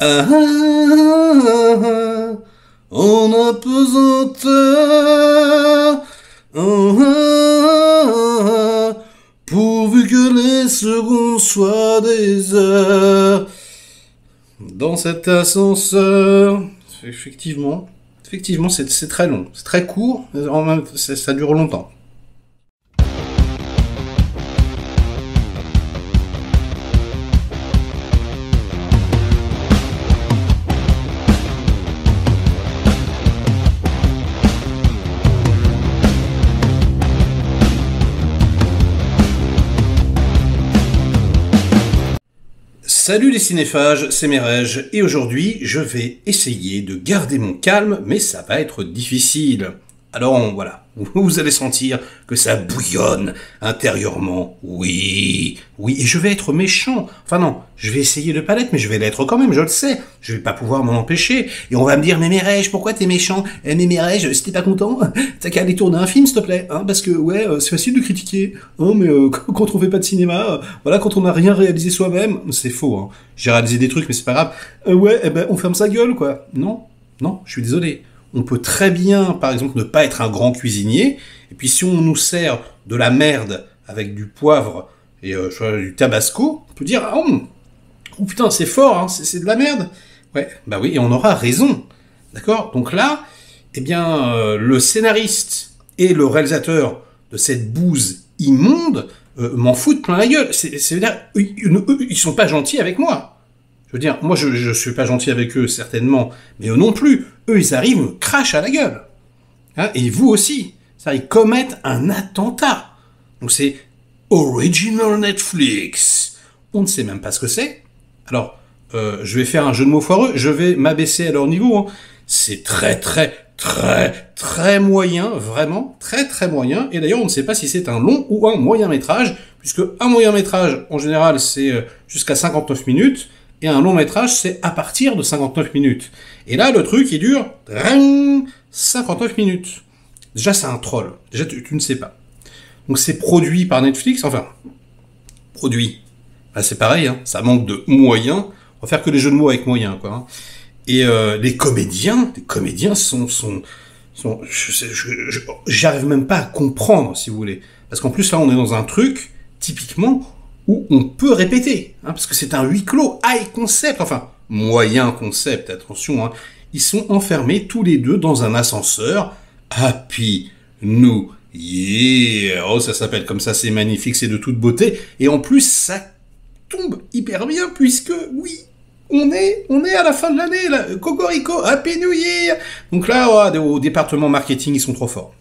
Ah, ah, ah, ah, en apesanteur, ah, ah, ah, pourvu que les secondes soient des heures. Dans cet ascenseur, effectivement, c'est très long, c'est très court, ça dure longtemps. Salut les cinéphages, c'est Merege, et aujourd'hui je vais essayer de garder mon calme, mais ça va être difficile. Alors voilà, vous allez sentir que ça bouillonne intérieurement, oui, et je vais être méchant. Enfin non, je vais essayer de pas l'être, mais je vais l'être quand même, je le sais. Je vais pas pouvoir m'en empêcher. Et on va me dire, mais Merege, pourquoi t'es méchant? Mais Merege, si t'es pas content, t'as qu'à aller tourner un film, s'il te plaît, hein, parce que ouais, c'est facile de critiquer, hein, mais quand on fait pas de cinéma, voilà, quand on n'a rien réalisé soi-même, c'est faux, hein. J'ai réalisé des trucs, mais c'est pas grave. Ouais, eh ben, on ferme sa gueule, quoi. Non, je suis désolé. On peut très bien, par exemple, ne pas être un grand cuisinier, et puis si on nous sert de la merde avec du poivre et du tabasco, on peut dire « Oh putain, c'est fort, hein, c'est de la merde !» Ouais, bah oui, et on aura raison, d'accord? Donc là, eh bien, le scénariste et le réalisateur de cette bouse immonde m'en foutent plein la gueule. C'est-à-dire, ils sont pas gentils avec moi. Je veux dire, moi je suis pas gentil avec eux, certainement, mais eux non plus. Eux, ils arrivent, me crachent à la gueule. Hein, et vous aussi. Ça, ils commettent un attentat. Donc c'est Original Netflix. On ne sait même pas ce que c'est. Alors, je vais faire un jeu de mots foireux, je vais m'abaisser à leur niveau. Hein. C'est très moyen, vraiment, très moyen. Et d'ailleurs, on ne sait pas si c'est un long ou un moyen métrage, puisque un moyen métrage, en général, c'est jusqu'à 59 minutes, et un long métrage, c'est à partir de 59 minutes. Et là, le truc, il dure 59 minutes. Déjà, c'est un troll. Déjà, tu ne sais pas. Donc, c'est produit par Netflix. Enfin, produit. Bah, c'est pareil, hein. Ça manque de moyens. On va faire que des jeux de mots avec moyens, quoi. Hein. Et les comédiens sont j'arrive même pas à comprendre, si vous voulez. Parce qu'en plus, là, on est dans un truc, typiquement, où on peut répéter, hein, parce que c'est un huis clos, high concept, enfin, moyen concept, attention, hein. Ils sont enfermés tous les deux dans un ascenseur, Happy New Year, oh, ça s'appelle comme ça, c'est magnifique, c'est de toute beauté, et en plus, ça tombe hyper bien, puisque, oui, on est à la fin de l'année, là, Cocorico, Happy New Year. Donc là, au département marketing, ils sont trop forts.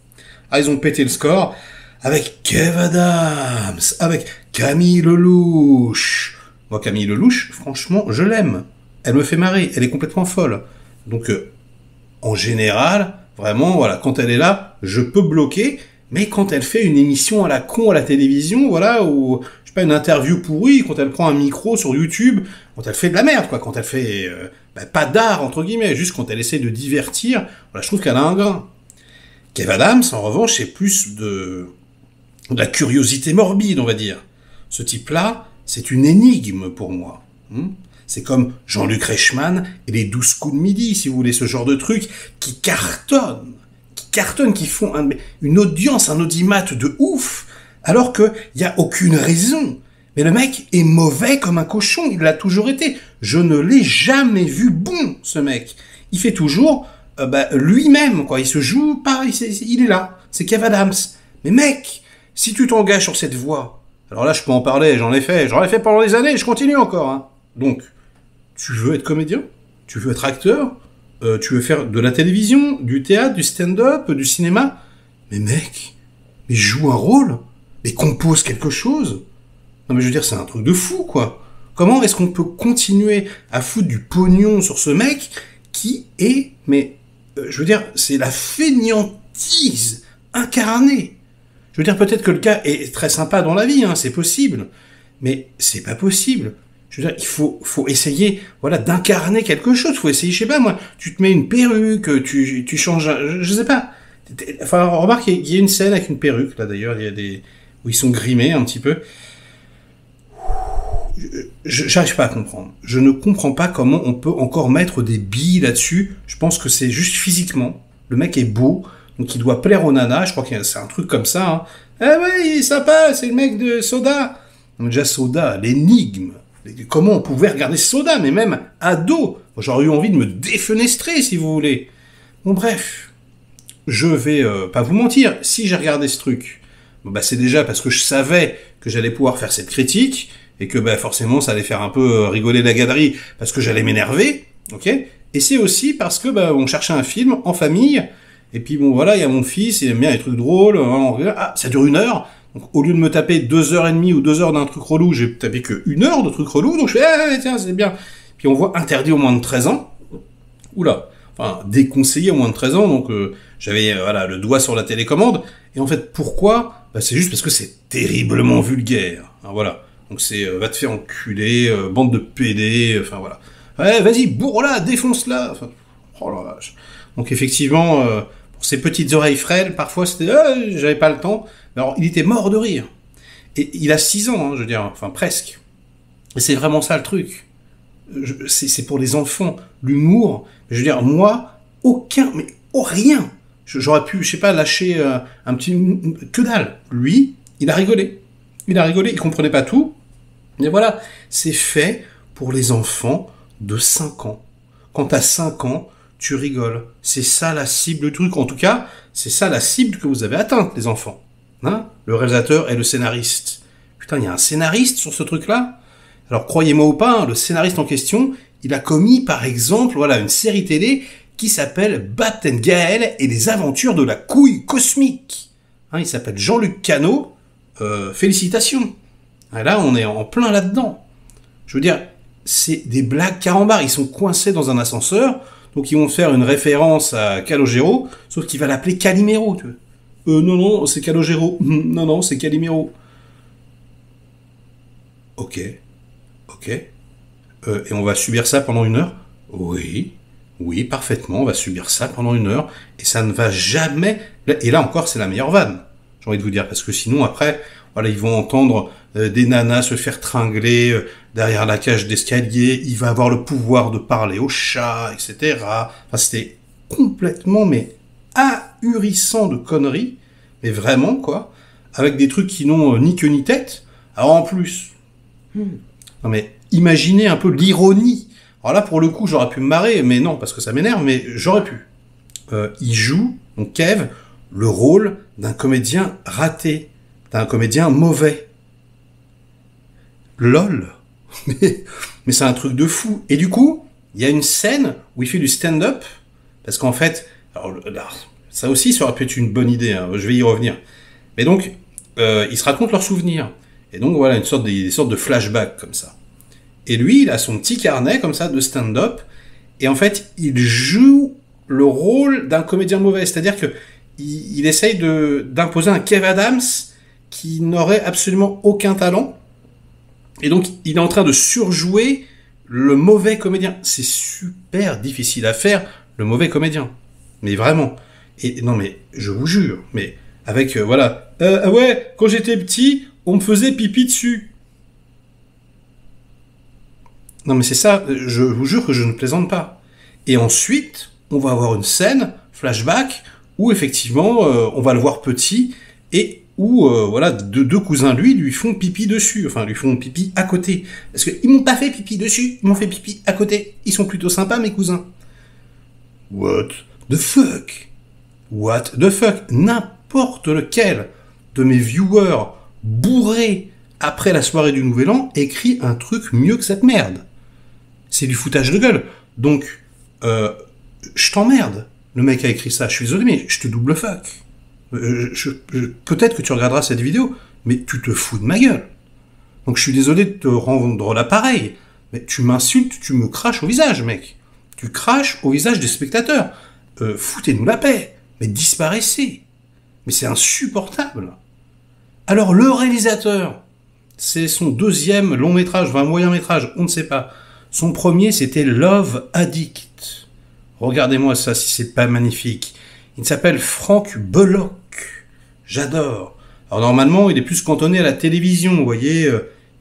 Ah, ils ont pété le score, avec Kev Adams, avec Camille Lelouch. Moi, Camille Lelouch, franchement, je l'aime. Elle me fait marrer, elle est complètement folle. Donc, en général, vraiment, voilà, quand elle est là, je peux bloquer, mais quand elle fait une émission à la con à la télévision, voilà, ou, je sais pas, une interview pourrie, quand elle prend un micro sur YouTube, quand elle fait de la merde, quoi, quand elle fait, pas d'art, entre guillemets, juste quand elle essaie de divertir, voilà, je trouve qu'elle a un grain. Kev Adams, en revanche, c'est plus de la curiosité morbide, on va dire. Ce type-là, c'est une énigme pour moi. C'est comme Jean-Luc Reichmann et les 12 coups de midi, si vous voulez, ce genre de trucs qui cartonnent, qui font une audience, un audimat de ouf, alors qu'il n'y a aucune raison. Mais le mec est mauvais comme un cochon, il l'a toujours été. Je ne l'ai jamais vu bon, ce mec. Il fait toujours lui-même, quoi. Il se joue pas, il est là. C'est Kev Adams. Mais mec, si tu t'engages sur cette voie, alors là, je peux en parler, j'en ai fait pendant des années, je continue encore. Hein. Donc, tu veux être comédien? Tu veux être acteur? Tu veux faire de la télévision, du théâtre, du stand-up, du cinéma? Mais mec, mais joue un rôle, mais compose quelque chose. Non mais je veux dire, c'est un truc de fou, quoi. Comment est-ce qu'on peut continuer à foutre du pognon sur ce mec qui est, je veux dire, c'est la fainéantise incarnée. Je veux dire, peut-être que le gars est très sympa dans la vie, hein, c'est possible, mais c'est pas possible. Je veux dire, il faut essayer, voilà, d'incarner quelque chose. Faut essayer, je sais pas moi, tu te mets une perruque, tu changes, je sais pas. Enfin, remarque, il y a une scène avec une perruque là d'ailleurs, il y a où ils sont grimés un petit peu. j'arrive pas à comprendre. Je ne comprends pas comment on peut encore mettre des billes là-dessus. Je pense que c'est juste physiquement. Le mec est beau, donc il doit plaire aux nanas. Je crois que c'est un truc comme ça. Hein. Ah ouais, il est sympa, c'est le mec de Soda. Donc déjà Soda, l'énigme. Comment on pouvait regarder Soda, mais même ado. J'aurais eu envie de me défenestrer, si vous voulez. Bon bref, je vais pas vous mentir. Si j'ai regardé ce truc, bah c'est déjà parce que je savais que j'allais pouvoir faire cette critique et que bah forcément ça allait faire un peu rigoler la galerie parce que j'allais m'énerver, ok. Et c'est aussi parce que bah on cherchait un film en famille et puis bon voilà, il y a mon fils, il aime bien les trucs drôles. Ah, ça dure 1 heure. Donc au lieu de me taper 2h30 ou 2 heures d'un truc relou, j'ai tapé que 1 heure de truc relou. Donc je fais tiens c'est bien. Puis on voit interdit aux moins de 13 ans. Oula. Enfin, déconseillé aux moins de 13 ans, donc j'avais voilà le doigt sur la télécommande. Et en fait, pourquoi? Bah, c'est juste parce que c'est terriblement vulgaire. Hein, voilà. Donc c'est va te faire enculer, bande de PD, enfin voilà. Ouais, vas-y, bourre-la, défonce-la. Enfin, oh la vache. Donc effectivement, pour ses petites oreilles frêles, parfois c'était j'avais pas le temps. Mais alors, il était mort de rire. Et il a 6 ans, hein, je veux dire, enfin presque. Et c'est vraiment ça le truc. C'est pour les enfants. L'humour, je veux dire, moi, rien. J'aurais pu, je sais pas, lâcher un petit... Que dalle. Lui, il a rigolé. Il comprenait pas tout. Mais voilà, c'est fait pour les enfants de 5 ans. Quand t'as 5 ans, tu rigoles. C'est ça la cible du truc. En tout cas, c'est ça la cible que vous avez atteinte, les enfants. Hein, le réalisateur et le scénariste. Putain, il y a un scénariste sur ce truc-là. Alors, croyez-moi ou pas, hein, le scénariste en question, il a commis, par exemple, voilà, une série télé qui s'appelle Bat and Gaël et les aventures de la couille cosmique. Hein, il s'appelle Jean-Luc Cano. Félicitations. Et là, on est en plein là-dedans. Je veux dire, c'est des blagues carambars. Ils sont coincés dans un ascenseur, donc ils vont faire une référence à Calogero, sauf qu'il va l'appeler Calimero, tu vois. Non, c'est Calogero. Non, c'est Calimero. Ok. Et on va subir ça pendant 1 heure? Oui, parfaitement, on va subir ça pendant 1 heure, et ça ne va jamais... Et là encore, c'est la meilleure vanne, j'ai envie de vous dire, parce que sinon, après, voilà, ils vont entendre des nanas se faire tringler derrière la cage d'escalier, il va avoir le pouvoir de parler au chat, etc. Enfin, c'était complètement, mais ahurissant de conneries, mais vraiment, quoi, avec des trucs qui n'ont ni queue ni tête. Alors en plus... Non mais, imaginez un peu l'ironie. Alors là, pour le coup, j'aurais pu me marrer, mais non, parce que ça m'énerve, mais j'aurais pu. Il joue, donc Kev, le rôle d'un comédien raté, d'un comédien mauvais. LOL. Mais c'est un truc de fou. Et du coup, il y a une scène où il fait du stand-up, parce qu'en fait, alors là, ça aussi, ça aurait pu être une bonne idée, hein, je vais y revenir. Mais donc, ils se racontent leurs souvenirs. Et donc voilà, des sortes de flashbacks comme ça. Et lui, il a son petit carnet comme ça de stand-up, et en fait, il joue le rôle d'un comédien mauvais. C'est-à-dire que il essaye d'imposer un Kev Adams qui n'aurait absolument aucun talent, et donc il est en train de surjouer le mauvais comédien. C'est super difficile à faire, le mauvais comédien. Mais vraiment. Et non mais, je vous jure, mais avec, voilà, ouais, quand j'étais petit, on me faisait pipi dessus. Non mais c'est ça, je vous jure que je ne plaisante pas. Et ensuite, on va avoir une scène, flashback, où effectivement, on va le voir petit, et où, voilà, deux cousins lui font pipi dessus, enfin, lui font pipi à côté. Parce qu'ils m'ont pas fait pipi dessus, ils m'ont fait pipi à côté. Ils sont plutôt sympas, mes cousins. What the fuck? What the fuck? N'importe lequel de mes viewers bourrés après la soirée du Nouvel An écrit un truc mieux que cette merde. C'est du foutage de gueule. Donc, je t'emmerde. Le mec a écrit ça, je suis désolé, mais je te double fuck. Peut-être que tu regarderas cette vidéo, mais tu te fous de ma gueule. Donc je suis désolé de te rendre l'appareil, mais tu m'insultes, tu me craches au visage, mec. Tu craches au visage des spectateurs. Foutez-nous la paix, mais disparaissez. Mais c'est insupportable. Alors le réalisateur, c'est son 2e long métrage, enfin moyen métrage, on ne sait pas. Son premier, c'était Love Addict. Regardez-moi ça, si c'est pas magnifique. Il s'appelle Franck Belloc. J'adore. Alors normalement, il est plus cantonné à la télévision, vous voyez.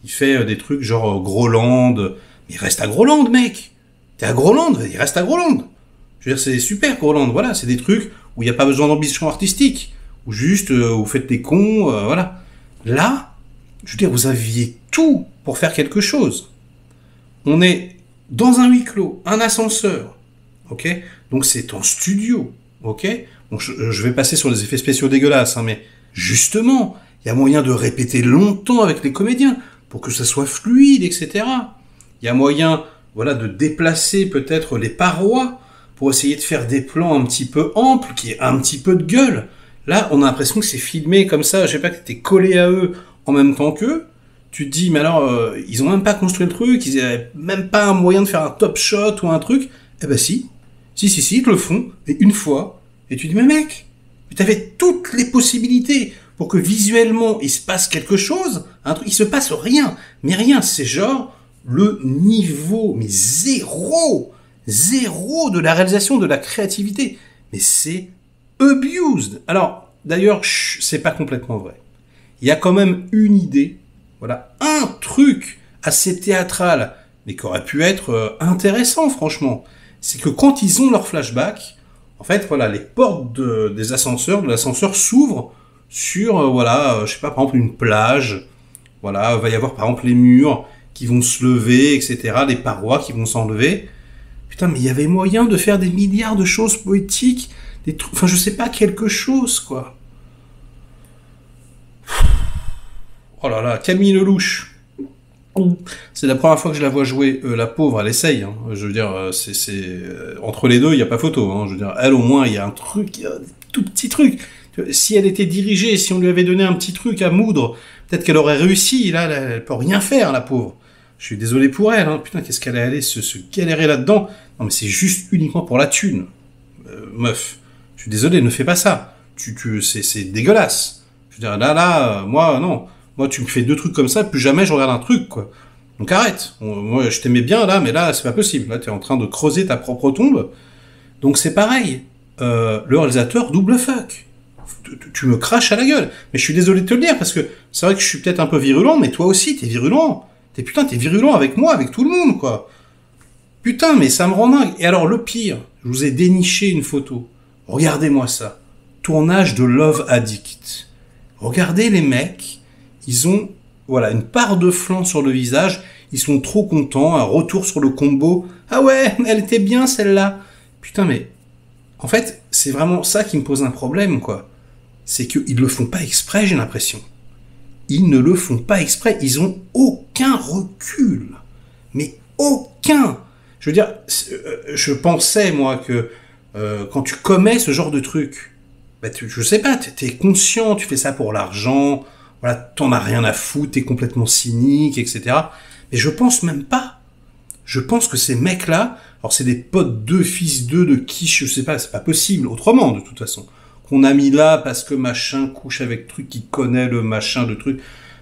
il fait des trucs genre Groland. Mais il reste à Groland, mec. T'es à Groland, il reste à Groland. Je veux dire, c'est super, Groland. Voilà, c'est des trucs où il n'y a pas besoin d'ambition artistique. Ou juste, vous faites des cons, voilà. Là, je veux dire, vous aviez tout pour faire quelque chose. On est dans un huis clos, un ascenseur, ok? Donc c'est en studio, ok? Bon, je vais passer sur les effets spéciaux dégueulasses, hein, mais justement, il y a moyen de répéter longtemps avec les comédiens pour que ça soit fluide, etc. Il y a moyen, voilà, de déplacer peut-être les parois pour essayer de faire des plans un petit peu amples, qui aient un petit peu de gueule. Là, on a l'impression que c'est filmé comme ça, je sais pas, que t'es collé à eux en même temps qu'eux. Tu te dis, mais alors, ils ont même pas construit le truc, ils avaient même pas un moyen de faire un top shot ou un truc. Eh ben si, ils te le font, et une fois, et tu dis, mais mec, t'avais toutes les possibilités pour que visuellement il se passe quelque chose, un truc, il se passe rien, mais rien, c'est genre le niveau, mais zéro de la réalisation, de la créativité, mais c'est abused. Alors, d'ailleurs, c'est pas complètement vrai. Il y a quand même une idée, voilà, un truc assez théâtral, mais qui aurait pu être intéressant, franchement. C'est que quand ils ont leur flashback, en fait, voilà, les portes des ascenseurs, de l'ascenseur s'ouvrent sur, voilà, je sais pas, par exemple, une plage. Voilà, il va y avoir, par exemple, les murs qui vont se lever, etc., les parois qui vont s'enlever. Putain, mais il y avait moyen de faire des milliards de choses poétiques, des trucs, enfin, je sais pas, quelque chose, quoi. Oh là là, Camille Lelouch. C'est la première fois que je la vois jouer. La pauvre, elle essaye. Hein. Je veux dire, entre les deux, il n'y a pas photo. Hein. Je veux dire, elle, au moins, il y a un truc, tout petit truc. Si elle était dirigée, si on lui avait donné un petit truc à moudre, peut-être qu'elle aurait réussi. Là, elle peut rien faire, la pauvre. Je suis désolé pour elle. Hein. Putain, qu'est-ce qu'elle est allée se galérer là-dedans. Non, mais c'est juste uniquement pour la thune. Meuf, je suis désolé, ne fais pas ça. C'est dégueulasse. Je veux dire, là, moi, non. Moi, tu me fais deux trucs comme ça, plus jamais je regarde un truc, quoi. Donc arrête. Moi, je t'aimais bien, là, mais là, c'est pas possible. Là, t'es en train de creuser ta propre tombe. Donc c'est pareil. Le réalisateur, double fuck. Tu me craches à la gueule. Mais je suis désolé de te le dire, parce que c'est vrai que je suis peut-être un peu virulent, mais toi aussi, t'es virulent. T'es virulent avec moi, avec tout le monde, quoi. Putain, mais ça me rend dingue. Et alors, le pire, je vous ai déniché une photo. Regardez-moi ça. Tournage de Love Addict. Regardez les mecs. Ils ont, voilà, une part de flanc sur le visage. Ils sont trop contents. Un retour sur le combo. Ah ouais, elle était bien celle-là. Putain, mais en fait, c'est vraiment ça qui me pose un problème, quoi. C'est qu'ils le font pas exprès, j'ai l'impression. Ils ne le font pas exprès. Ils ont aucun recul. Mais aucun. Je veux dire, je pensais, moi, que quand tu commets ce genre de truc, bah, je sais pas, t'es conscient, tu fais ça pour l'argent. Voilà, t'en as rien à foutre, t'es complètement cynique, etc. Mais je pense même pas. Je pense que ces mecs-là, alors c'est des potes d'eux, fils d'eux, de quiche, je sais pas, c'est pas possible autrement, de toute façon. Qu'on a mis là parce que machin couche avec truc qui connaît le machin de truc.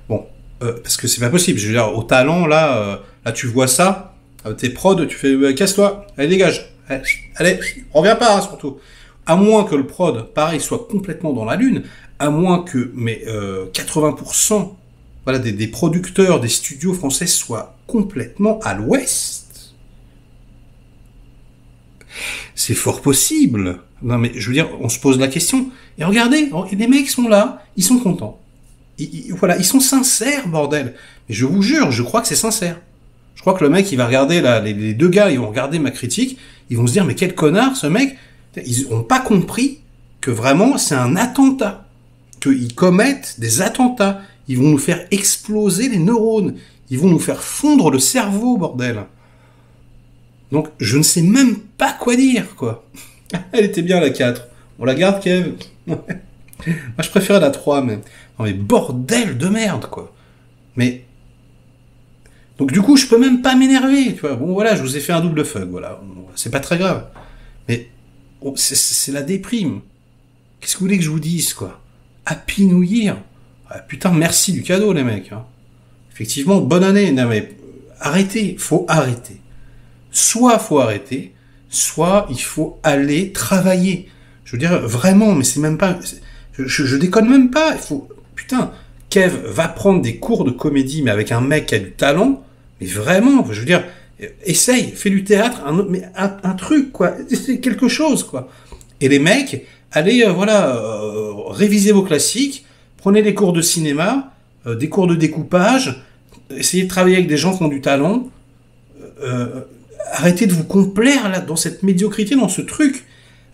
Bon, parce que c'est pas possible. Je veux dire, au talent, là tu vois ça, t'es prod, tu fais, casse-toi, allez, dégage. Allez, reviens pas, hein, surtout. À moins que le prod, pareil, soit complètement dans la lune, à moins que 80% voilà, des producteurs, des studios français soient complètement à l'ouest. C'est fort possible. Non mais je veux dire, on se pose la question. Et regardez, les mecs sont là, ils sont contents. Voilà, ils sont sincères, bordel. Mais je vous jure, je crois que c'est sincère. Je crois que le mec, il va regarder, là, les deux gars, ils vont regarder ma critique, ils vont se dire, mais quel connard, ce mec. Ils n'ont pas compris que vraiment, c'est un attentat. Qu'ils commettent des attentats. Ils vont nous faire exploser les neurones. Ils vont nous faire fondre le cerveau, bordel. Donc, je ne sais même pas quoi dire, quoi. Elle était bien, la 4. On la garde, Kev. Moi, je préférais la 3, mais... Non, mais bordel de merde, quoi. Mais... Donc, du coup, je peux même pas m'énerver, tu vois. Bon, voilà, je vous ai fait un double fuck, voilà. C'est pas très grave. Mais... c'est la déprime. Qu'est-ce que vous voulez que je vous dise, quoi? Happy New Year. Ah, putain, merci du cadeau, les mecs. Hein. Effectivement, bonne année. Non, mais arrêtez. Faut arrêter. Soit faut arrêter, soit il faut aller travailler. Je veux dire, vraiment, mais c'est même pas... Je déconne même pas. Il faut... Putain, Kev va prendre des cours de comédie, mais avec un mec qui a du talent, mais vraiment, je veux dire, essaye, fais du théâtre, un truc, quoi, c'est quelque chose, quoi. Et les mecs, allez, révisez vos classiques, prenez des cours de cinéma, des cours de découpage, essayez de travailler avec des gens qui ont du talent, arrêtez de vous complaire là dans cette médiocrité, dans ce truc.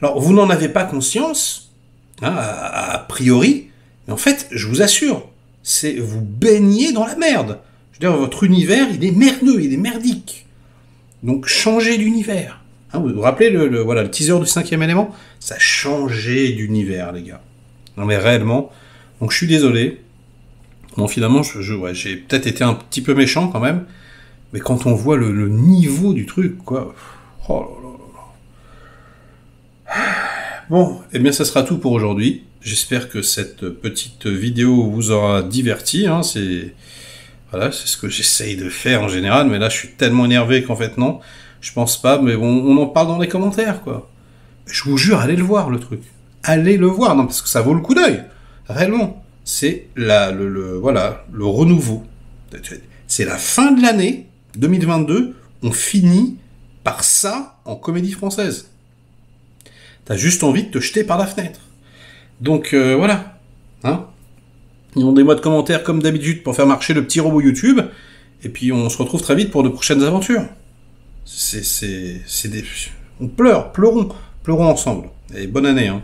Alors, vous n'en avez pas conscience, hein, a priori, mais en fait, je vous assure, c'est vous baignez dans la merde. Je veux dire, votre univers, il est merdeux, il est merdique. Donc, changez d'univers. Hein, vous vous rappelez le teaser du 5e élément? Ça a changé d'univers, les gars. Non, mais réellement. Donc, je suis désolé. Bon, finalement, j'ai peut-être été un petit peu méchant quand même. Mais quand on voit le niveau du truc, quoi. Oh là là là. Bon, eh bien, ça sera tout pour aujourd'hui. J'espère que cette petite vidéo vous aura diverti. Hein, c'est ce que j'essaye de faire en général. Mais là, je suis tellement énervé qu'en fait, non. Je pense pas, mais bon, on en parle dans les commentaires, quoi. Je vous jure, allez le voir, le truc. Allez le voir, non, parce que ça vaut le coup d'œil. Réellement. C'est le renouveau. C'est la fin de l'année 2022. On finit par ça en comédie française. T'as juste envie de te jeter par la fenêtre. Donc, voilà. Hein, demandez-moi de commentaires comme d'habitude pour faire marcher le petit robot YouTube. Et puis, on se retrouve très vite pour de prochaines aventures. On pleurons ensemble. Et bonne année, hein.